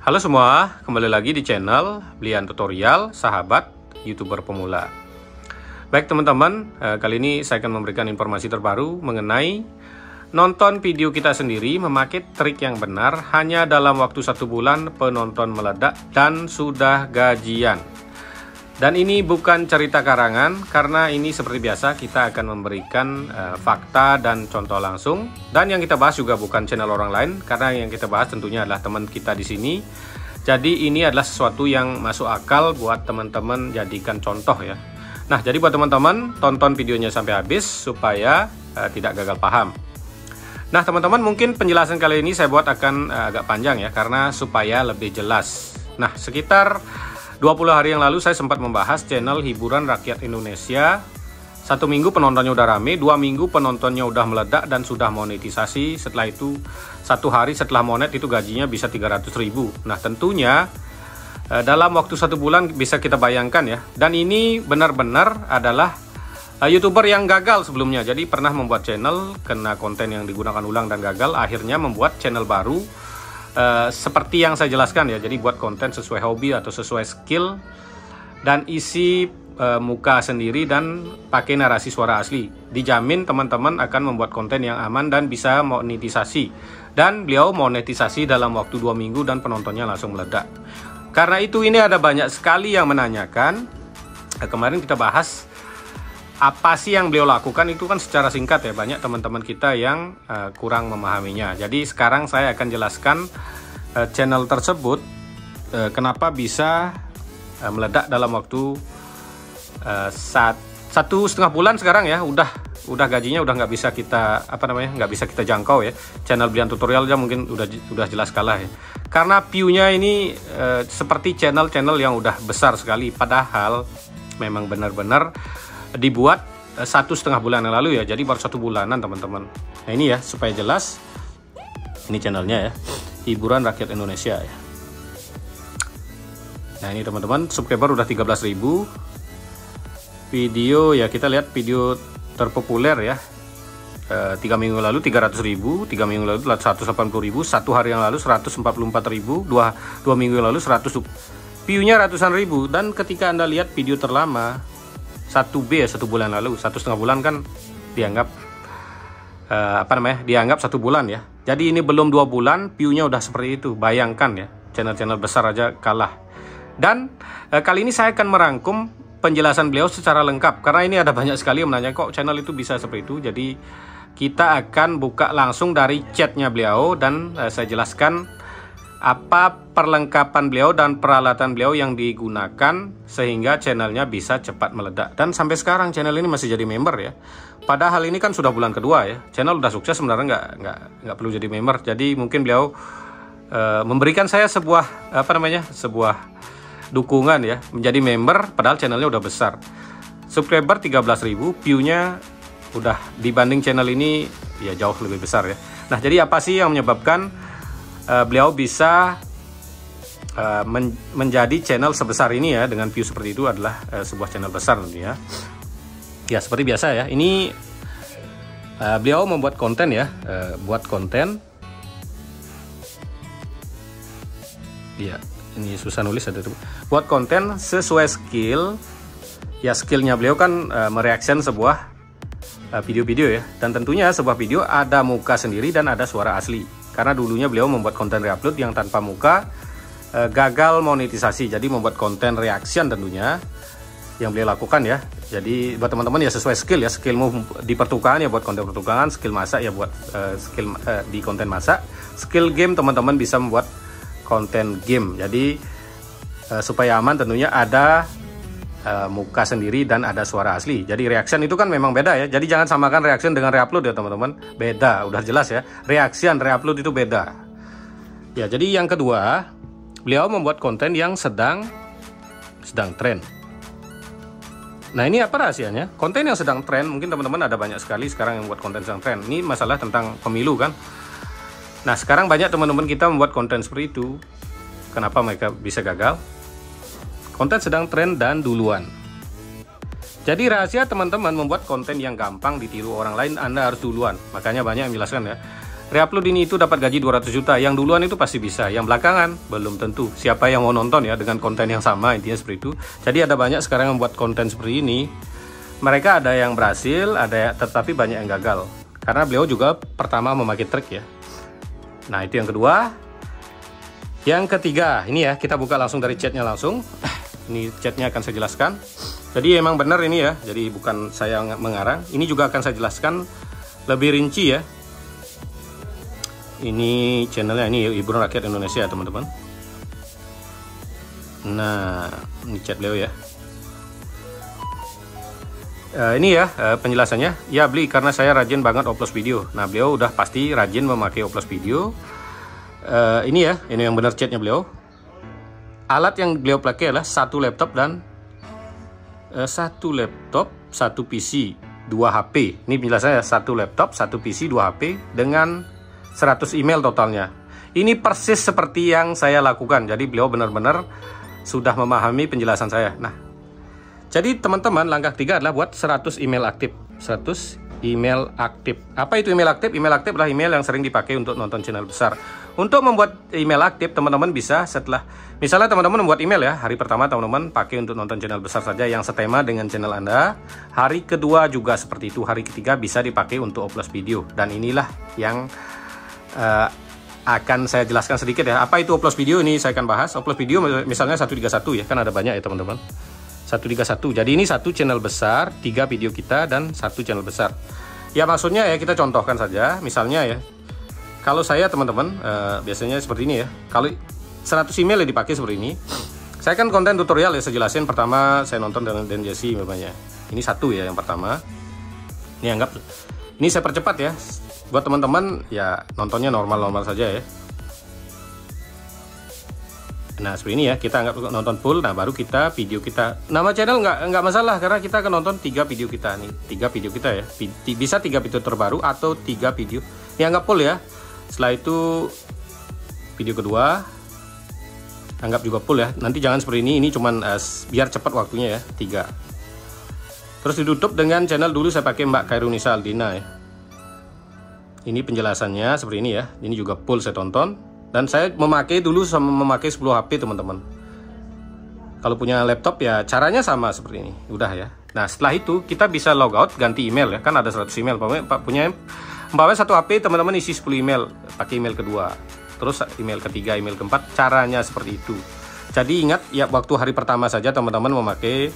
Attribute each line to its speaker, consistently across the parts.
Speaker 1: Halo semua, kembali lagi di channel Blian Tutorial, sahabat YouTuber pemula. Baik teman-teman, kali ini saya akan memberikan informasi terbaru mengenai nonton video kita sendiri memakai trik yang benar hanya dalam waktu 1 bulan penonton meledak dan sudah gajian. Dan ini bukan cerita karangan, karena ini seperti biasa kita akan memberikan fakta dan contoh langsung. Dan yang kita bahas juga bukan channel orang lain, karena yang kita bahas tentunya adalah teman kita di sini. Jadi ini adalah sesuatu yang masuk akal buat teman-teman jadikan contoh ya. Nah, jadi buat teman-teman tonton videonya sampai habis supaya tidak gagal paham. Nah, teman-teman mungkin penjelasan kali ini saya buat akan agak panjang ya, karena supaya lebih jelas. Nah, sekitar 20 hari yang lalu saya sempat membahas channel hiburan rakyat Indonesia. 1 minggu penontonnya udah rame, 2 minggu penontonnya udah meledak dan sudah monetisasi. Setelah itu 1 hari setelah monet itu gajinya bisa 300.000. Nah tentunya dalam waktu 1 bulan bisa kita bayangkan ya. Dan ini benar-benar adalah YouTuber yang gagal sebelumnya. Jadi pernah membuat channel, kena konten yang digunakan ulang dan gagal. Akhirnya membuat channel baru. Seperti yang saya jelaskan ya, jadi buat konten sesuai hobi atau sesuai skill dan isi muka sendiri dan pakai narasi suara asli. Dijamin teman-teman akan membuat konten yang aman dan bisa monetisasi. Dan beliau monetisasi dalam waktu 2 minggu dan penontonnya langsung meledak. Karena itu ini ada banyak sekali yang menanyakan. Kemarin kita bahas apa sih yang beliau lakukan, itu kan secara singkat ya, banyak teman-teman kita yang kurang memahaminya. Jadi sekarang saya akan jelaskan channel tersebut kenapa bisa meledak dalam waktu 1,5 bulan sekarang ya. Udah gajinya udah nggak bisa kita nggak bisa kita jangkau ya. Channel Blian Tutorial aja mungkin udah jelas kalah ya. Karena view-nya ini seperti channel-channel yang udah besar sekali, padahal memang benar-benar dibuat 1,5 bulan yang lalu ya, jadi baru 1 bulanan teman-teman. Nah ini ya supaya jelas, ini channelnya ya, hiburan rakyat Indonesia ya. Nah ini teman-teman, subscriber udah 13.000. Video ya, kita lihat video terpopuler ya, 3 minggu lalu 300.000, 3 minggu lalu 180.000, 1 hari yang lalu 144.000, 2 minggu yang lalu 100, view-nya ratusan ribu. Dan ketika Anda lihat video terlama 1B ya, 1 bulan lalu, 1,5 bulan kan dianggap dianggap 1 bulan ya. Jadi ini belum 2 bulan view-nya udah seperti itu. Bayangkan ya, channel-channel besar aja kalah. Dan kali ini saya akan merangkum penjelasan beliau secara lengkap, karena ini ada banyak sekali yang menanya kok channel itu bisa seperti itu. Jadi kita akan buka langsung dari chatnya beliau dan saya jelaskan apa perlengkapan beliau dan peralatan beliau yang digunakan sehingga channelnya bisa cepat meledak. Dan sampai sekarang channel ini masih jadi member ya. Padahal ini kan sudah bulan kedua ya. Channel udah sukses, sebenarnya nggak perlu jadi member. Jadi mungkin beliau memberikan saya sebuah sebuah dukungan ya, menjadi member padahal channelnya udah besar. Subscriber 13.000, view-nya udah dibanding channel ini ya jauh lebih besar ya. Nah, jadi apa sih yang menyebabkan beliau bisa menjadi channel sebesar ini ya, dengan view seperti itu? Adalah sebuah channel besar tentunya. Ya seperti biasa ya, ini beliau membuat konten ya, buat konten. Iya, ini susah nulis ada tuh. Buat konten sesuai skill. Ya skillnya beliau kan mereaction sebuah video-video ya, dan tentunya sebuah video ada muka sendiri dan ada suara asli. Karena dulunya beliau membuat konten reupload yang tanpa muka, gagal monetisasi. Jadi membuat konten reaction tentunya yang beliau lakukan ya. Jadi buat teman-teman ya sesuai skill ya, skillmu di pertukangan ya buat konten pertukangan, skill masak ya buat skill di konten masak, skill game teman-teman bisa membuat konten game. Jadi supaya aman tentunya ada muka sendiri dan ada suara asli. Jadi reaction itu kan memang beda ya. Jadi jangan samakan reaction dengan reupload ya teman-teman. Beda, udah jelas ya. Reaction, reupload itu beda. Ya, jadi yang kedua, beliau membuat konten yang sedang tren. Nah, ini apa rahasianya? Konten yang sedang tren, mungkin teman-teman ada banyak sekali sekarang yang membuat konten sedang tren. Ini masalah tentang pemilu kan. Nah, sekarang banyak teman-teman kita membuat konten seperti itu. Kenapa mereka bisa gagal? Konten sedang tren dan duluan. Jadi rahasia teman-teman membuat konten yang gampang ditiru orang lain, Anda harus duluan. Makanya banyak yang menjelaskan ya, Reupload ini itu dapat gaji 200 juta. Yang duluan itu pasti bisa, yang belakangan belum tentu. Siapa yang mau nonton ya dengan konten yang sama, intinya seperti itu. Jadi ada banyak sekarang yang membuat konten seperti ini. Mereka ada yang berhasil, tetapi banyak yang gagal. Karena beliau juga pertama memakai trik ya. Nah, itu yang kedua. Yang ketiga, ini ya, kita buka langsung dari chatnya langsung. Ini chatnya akan saya jelaskan. Jadi emang benar ini ya, jadi bukan saya mengarang. Ini juga akan saya jelaskan lebih rinci ya. Ini channelnya, ini Hiburan Rakyat Indonesia teman-teman. Nah, ini chat beliau ya. Ini ya penjelasannya. Ya beli karena saya rajin banget upload video. Nah, beliau udah pasti rajin memakai upload video. Ini ya, ini yang benar chatnya beliau. Alat yang beliau pakai adalah satu laptop dan satu PC, 2 HP. Ini penjelasannya, satu laptop, satu PC, 2 HP dengan 100 email totalnya. Ini persis seperti yang saya lakukan. Jadi beliau benar-benar sudah memahami penjelasan saya. Nah, jadi teman-teman, langkah 3 adalah buat 100 email aktif. 100 email aktif. Apa itu email aktif? Email aktif adalah email yang sering dipakai untuk nonton channel besar. Untuk membuat email aktif, teman-teman bisa setelah, misalnya teman-teman membuat email ya, hari pertama teman-teman pakai untuk nonton channel besar saja yang setema dengan channel Anda. Hari kedua juga seperti itu. Hari ketiga bisa dipakai untuk upload video. Dan inilah yang akan saya jelaskan sedikit ya. Apa itu upload video? Ini saya akan bahas. Upload video misalnya 131 ya, kan ada banyak ya teman-teman. 131. Jadi ini satu channel besar, 3 video kita dan satu channel besar. Ya maksudnya ya, kita contohkan saja. Misalnya ya, kalau saya teman-teman biasanya seperti ini ya. Kalau 100 email yang dipakai seperti ini, saya kan konten tutorial ya, saya jelasin. Pertama saya nonton dengan Dan Jesse namanya. Ini satu ya yang pertama. Ini anggap, ini saya percepat ya. Buat teman-teman ya nontonnya normal-normal saja ya. Nah seperti ini ya, kita anggap nonton full. Nah baru kita video kita, nama channel nggak masalah karena kita akan nonton 3 video kita nih, 3 video kita ya. Bisa 3 video terbaru atau 3 video yang anggap full ya. Setelah itu video kedua anggap juga full ya. Nanti jangan seperti ini cuman biar cepat waktunya ya, 3. Terus ditutup dengan channel dulu saya pakai Mbak Khairunisa Aldina ya. Ini penjelasannya seperti ini ya. Ini juga full saya tonton. Dan saya memakai dulu sama memakai 10 HP teman-teman. Kalau punya laptop ya caranya sama seperti ini. Udah ya. Nah setelah itu kita bisa logout ganti email ya. Kan ada 100 email. Punya satu HP teman-teman isi 10 email. Pakai email kedua. Terus email ketiga, email keempat. Caranya seperti itu. Jadi ingat ya, waktu hari pertama saja teman-teman memakai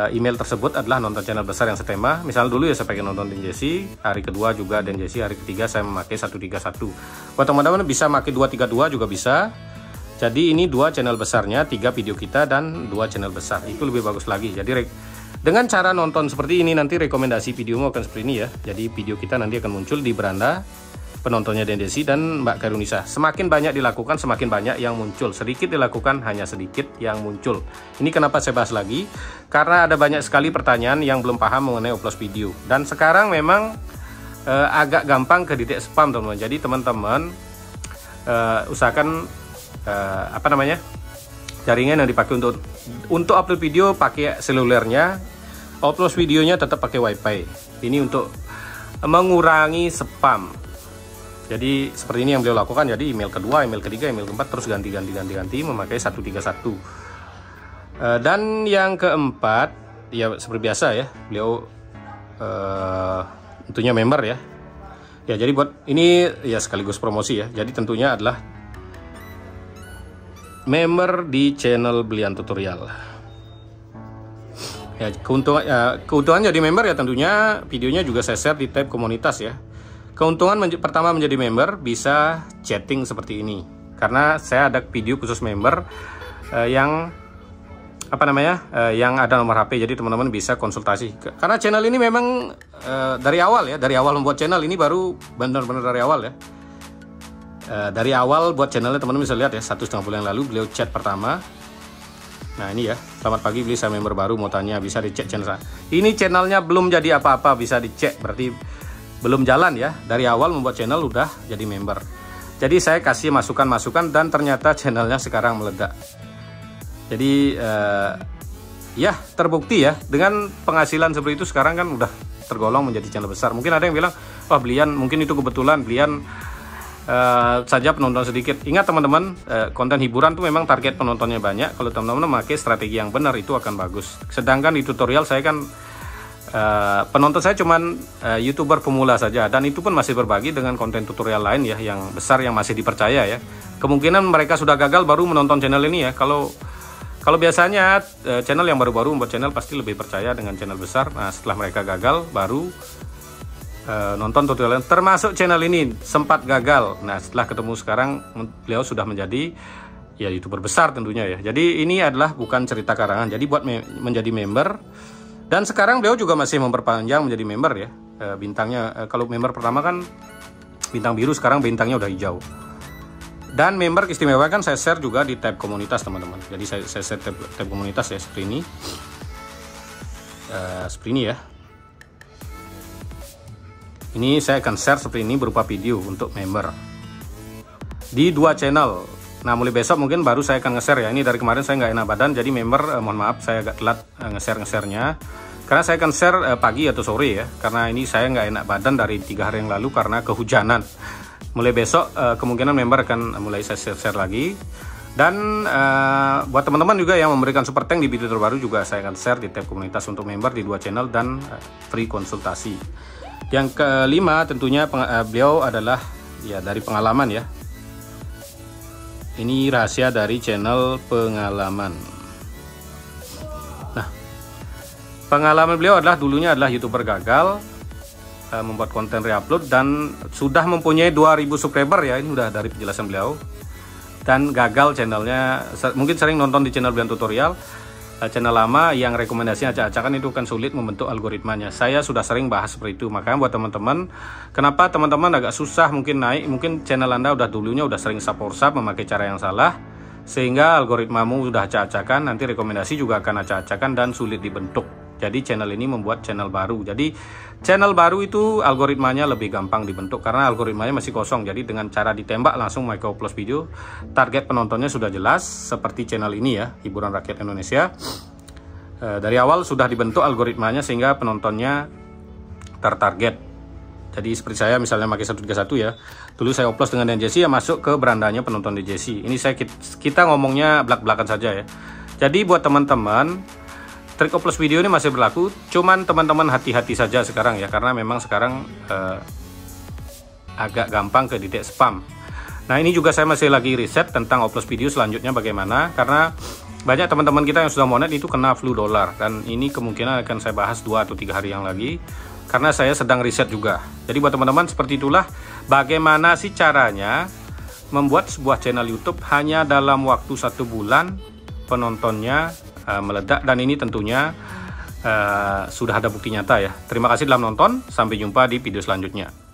Speaker 1: email tersebut adalah nonton channel besar yang setema. Misal dulu ya saya pakai nonton Dan Jesse, hari kedua juga Dan Jesse, hari ketiga saya memakai 131. Buat teman-teman bisa pakai 232 juga bisa. Jadi ini 2 channel besarnya, 3 video kita dan 2 channel besar. Itu lebih bagus lagi. Jadi dengan cara nonton seperti ini nanti rekomendasi videomu akan seperti ini ya. Jadi video kita nanti akan muncul di beranda penontonnya Dan Jesse dan Mbak Khairunisa. Semakin banyak dilakukan, semakin banyak yang muncul. Sedikit dilakukan, hanya sedikit yang muncul. Ini kenapa saya bahas lagi? Karena ada banyak sekali pertanyaan yang belum paham mengenai upload video. Dan sekarang memang agak gampang ke detect spam teman-teman. Jadi teman-teman usahakan jaringan yang dipakai untuk upload video pakai selulernya. Upload videonya tetap pakai WiFi. Ini untuk mengurangi spam. Jadi seperti ini yang beliau lakukan. Jadi email kedua, email ketiga, email keempat terus ganti memakai 131. Dan yang keempat ya seperti biasa ya, beliau tentunya member ya. Ya jadi buat ini ya sekaligus promosi ya. Jadi tentunya adalah member di channel Blian Tutorial. Ya keuntungan jadi member ya tentunya videonya juga saya share di tab komunitas ya. Keuntungan pertama menjadi member bisa chatting seperti ini. Karena saya ada video khusus member yang ada nomor HP. Jadi teman-teman bisa konsultasi. Karena channel ini memang dari awal membuat channel ini baru benar-benar dari awal ya. Dari awal buat channelnya teman-teman bisa lihat ya, 1,5 bulan yang lalu beliau chat pertama. Nah ini ya, selamat pagi beli saya member baru mau tanya bisa dicek channel saya. Ini channelnya belum jadi apa-apa bisa dicek berarti belum jalan ya. Dari awal membuat channel udah jadi member. Jadi saya kasih masukan-masukan dan ternyata channelnya sekarang meledak. Jadi ya terbukti ya dengan penghasilan seperti itu sekarang kan udah tergolong menjadi channel besar. Mungkin ada yang bilang oh Blian mungkin itu kebetulan Blian saja penonton sedikit. Ingat teman-teman, konten hiburan tuh memang target penontonnya banyak. Kalau teman-teman memakai strategi yang benar itu akan bagus. Sedangkan di tutorial saya kan penonton saya cuman YouTuber pemula saja, dan itu pun masih berbagi dengan konten tutorial lain ya yang besar yang masih dipercaya ya. Kemungkinan mereka sudah gagal baru menonton channel ini ya. Kalau biasanya channel yang baru-baru membuat channel pasti lebih percaya dengan channel besar. Nah, setelah mereka gagal baru nonton tutorial, termasuk channel ini sempat gagal. Nah, setelah ketemu sekarang beliau sudah menjadi ya YouTuber besar tentunya ya. Jadi ini adalah bukan cerita karangan. Jadi buat menjadi member, dan sekarang beliau juga masih memperpanjang menjadi member ya. Bintangnya kalau member pertama kan bintang biru, sekarang bintangnya udah hijau. Dan member istimewa kan saya share juga di tab komunitas teman-teman. Jadi saya share tab komunitas ya, seperti ini. Seperti ini ya. Ini saya akan share seperti ini berupa video untuk member di 2 channel. Nah, mulai besok mungkin baru saya akan nge-share ya. Ini dari kemarin saya nggak enak badan, jadi member mohon maaf saya agak telat nge-share-nya. Karena saya akan share pagi atau sore ya. Karena ini saya nggak enak badan dari 3 hari yang lalu karena kehujanan. Mulai besok kemungkinan member akan mulai saya share lagi. Dan buat teman-teman juga yang memberikan super thank di video terbaru juga saya akan share di tab komunitas untuk member di 2 channel dan free konsultasi. Yang kelima tentunya beliau adalah ya dari pengalaman ya. Ini rahasia dari channel pengalaman. Nah, pengalaman beliau adalah dulunya adalah YouTuber gagal, membuat konten reupload dan sudah mempunyai 2000 subscriber ya. Ini udah dari penjelasan beliau. Dan gagal channelnya, mungkin sering nonton di channel Blian Tutorial. Channel lama yang rekomendasinya acak-acakan itu kan sulit membentuk algoritmanya. Saya sudah sering bahas seperti itu. Makanya buat teman-teman, kenapa teman-teman agak susah mungkin naik, mungkin channel Anda udah dulunya udah sering sub memakai cara yang salah, sehingga algoritmamu sudah acak-acakan, nanti rekomendasi juga akan acak-acakan dan sulit dibentuk. Jadi channel ini membuat channel baru. Jadi channel baru itu algoritmanya lebih gampang dibentuk karena algoritmanya masih kosong. Jadi dengan cara ditembak langsung mereka upload video, target penontonnya sudah jelas seperti channel ini ya, hiburan rakyat Indonesia. Dari awal sudah dibentuk algoritmanya sehingga penontonnya tertarget. Jadi seperti saya misalnya pakai 131 ya. Dulu saya upload dengan DJC ya, masuk ke berandanya penonton DJC. Ini kita ngomongnya belak-belakan saja ya. Jadi buat teman-teman, trik upload video ini masih berlaku, cuman teman-teman hati-hati saja sekarang ya, karena memang sekarang agak gampang ke detect spam. Nah, ini juga saya masih lagi riset tentang upload video selanjutnya bagaimana, karena banyak teman-teman kita yang sudah monet itu kena flu dolar, dan ini kemungkinan akan saya bahas 2 atau 3 hari yang lagi, karena saya sedang riset juga. Jadi buat teman-teman seperti itulah bagaimana sih caranya membuat sebuah channel YouTube hanya dalam waktu 1 bulan penontonnya meledak, dan ini tentunya sudah ada bukti nyata ya. Terima kasih telah menonton, sampai jumpa di video selanjutnya.